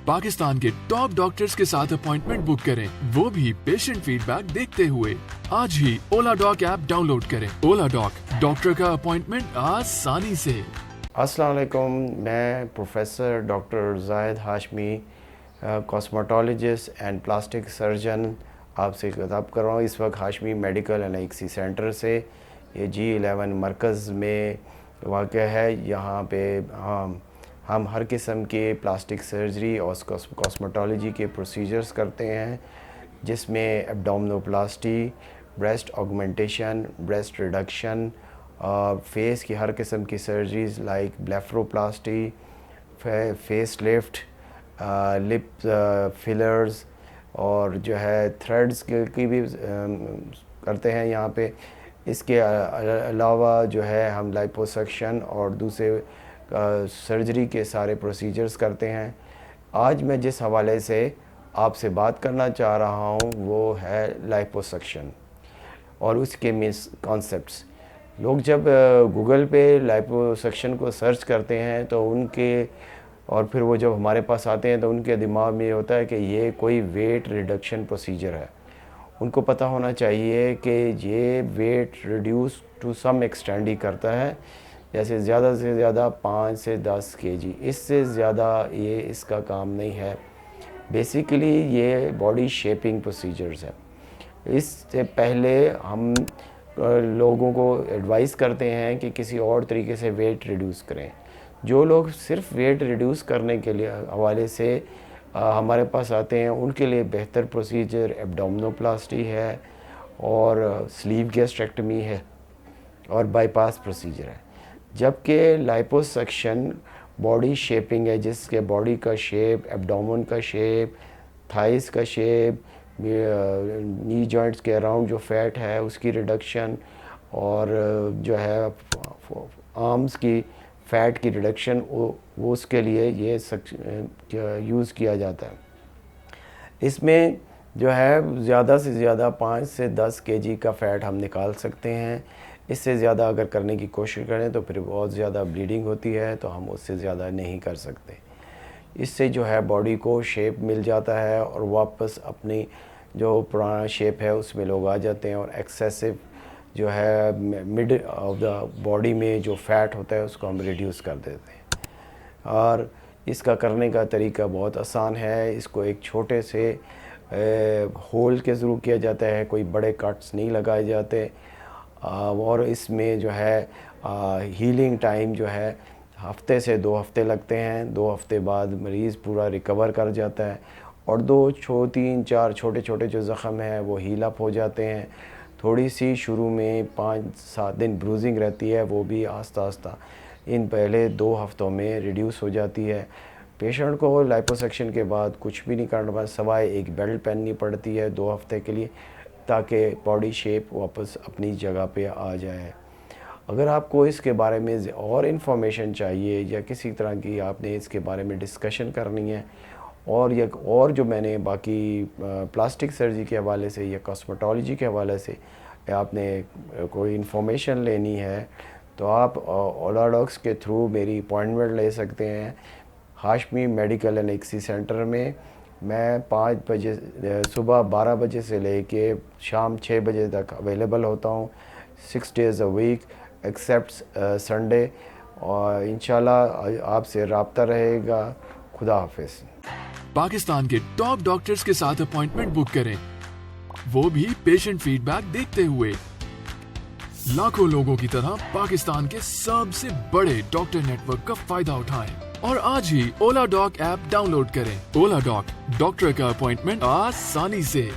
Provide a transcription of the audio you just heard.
पाकिस्तान के top doctors के साथ अपॉइंटमेंट बुक करें, वो भी पेशेंट फीडबैक देखते हुए। आज ही ओला डॉक ऐप डाउनलोड करें। ओला डॉक, डॉक्टर का अपॉइंटमेंट आसानी से। अस्सलाम वालेकुम, मैं professor doctor Zahid Hashmi, cosmetologist and plastic surgeon आपसे खिताब कर रहा हूँ। इस वक्त हाशमी मेडिकल एंड एक्सी सेंटर से, ये G11 मरकज़ में वाक़या है। यहाँ पे हम हर किस्म के प्लास्टिक सर्जरी और कॉस्मेटोलॉजी के प्रोसीजर्स करते हैं, जिसमें abdominoplasty, breast augmentation, breast reduction, face की हर किस्म की surgeries like blepharoplasty, face lift, lip fillers और जो है थ्रेड्स की भी करते हैं यहाँ पे। इसके अलावा जो है हम लाइपोसक्शन और दूसरे सर्जरी के सारे प्रोसीजर्स करते हैं। आज मैं जिस हवाले से आपसे बात करना चाह रहा हूँ वो है लाइपोसक्शन और उसके मिसकॉन्सेप्ट्स। लोग जब गूगल पे लाइपोसक्शन को सर्च करते हैं तो और फिर वो जब हमारे पास आते हैं तो उनके दिमाग में ये होता है कि ये कोई वेट रिडक्शन प्रोसीजर है। उनको पता होना चाहिए कि ये weight reduce to some extent ही करता है, जैसे ज़्यादा से ज़्यादा 5 से 10 kg, इससे ज़्यादा ये इसका काम नहीं है। बेसिकली ये बॉडी शेपिंग प्रोसीजर्स है। इससे पहले हम लोगों को एडवाइस करते हैं कि किसी और तरीके से वेट रिड्यूस करें। जो लोग सिर्फ वेट रिड्यूस करने के लिए हवाले से हमारे पास आते हैं, उनके लिए बेहतर प्रोसीजर एब्डोमिनोप्लास्टी है और स्लीव गैस्ट्रेक्टमी है और बाईपास प्रोसीजर है। जबकि लाइपोसक्शन बॉडी शेपिंग है, जिसके बॉडी का शेप, एब्डोमेन का शेप, थाइस का शेप, नी जॉइंट्स के अराउंड जो फैट है उसकी रिडक्शन और जो है आर्म्स की फ़ैट की रिडक्शन, वो उसके लिए ये यूज़ किया जाता है। इसमें जो है ज़्यादा से ज़्यादा 5 से 10 kg का फ़ैट हम निकाल सकते हैं। इससे ज़्यादा अगर करने की कोशिश करें तो फिर बहुत ज़्यादा ब्लीडिंग होती है, तो हम उससे ज़्यादा नहीं कर सकते। इससे जो है बॉडी को शेप मिल जाता है और वापस अपनी जो पुराना शेप है उसमें लोग आ जाते हैं और एक्सेसिव जो है मिड ऑफ द बॉडी में जो फ़ैट होता है उसको हम रिड्यूस कर देते हैं। और इसका करने का तरीका बहुत आसान है। इसको एक छोटे से होल के ज़रूर किया जाता है, कोई बड़े कट्स नहीं लगाए जाते। और इसमें जो है हीलिंग टाइम जो है हफ्ते से 2 हफ्ते लगते हैं। 2 हफ्ते बाद मरीज़ पूरा रिकवर कर जाता है और 3, 4 छोटे छोटे जो ज़ख़म हैं वो हील अप हो जाते हैं। थोड़ी सी शुरू में 5-7 दिन ब्रूजिंग रहती है, वो भी आस्ता आस्ता इन पहले 2 हफ्तों में रिड्यूस हो जाती है। पेशेंट को लाइपोसक्शन के बाद कुछ भी नहीं करना पड़ता, सवाए एक बेल्ट पहननी पड़ती है 2 हफ्ते के लिए, ताकि बॉडी शेप वापस अपनी जगह पे आ जाए। अगर आपको इसके बारे में और इन्फॉर्मेशन चाहिए या किसी तरह की आपने इसके बारे में डिस्कशन करनी है और जो मैंने बाकी प्लास्टिक सर्जरी के हवाले से या कॉस्मेटोलॉजी के हवाले से आपने कोई इन्फॉर्मेशन लेनी है तो आप ओला डॉक्स के थ्रू मेरी अपॉइंटमेंट ले सकते हैं। हाशमी मेडिकल एंड एक्सी सेंटर में मैं 5 बजे सुबह 12 बजे से लेके शाम 6 बजे तक अवेलेबल होता हूँ, 6 days a week except Sunday. और इंशाल्लाह आपसे रब्ता रहेगा। खुदा हाफिज़। पाकिस्तान के टॉप डॉक्टर्स के साथ अपॉइंटमेंट बुक करें, वो भी पेशेंट फीडबैक देखते हुए। लाखों लोगों की तरह पाकिस्तान के सबसे बड़े डॉक्टर नेटवर्क का फायदा उठाएं और आज ही ओला डॉक ऐप डाउनलोड करें। ओला डॉक, डॉक्टर का अपॉइंटमेंट आसानी से।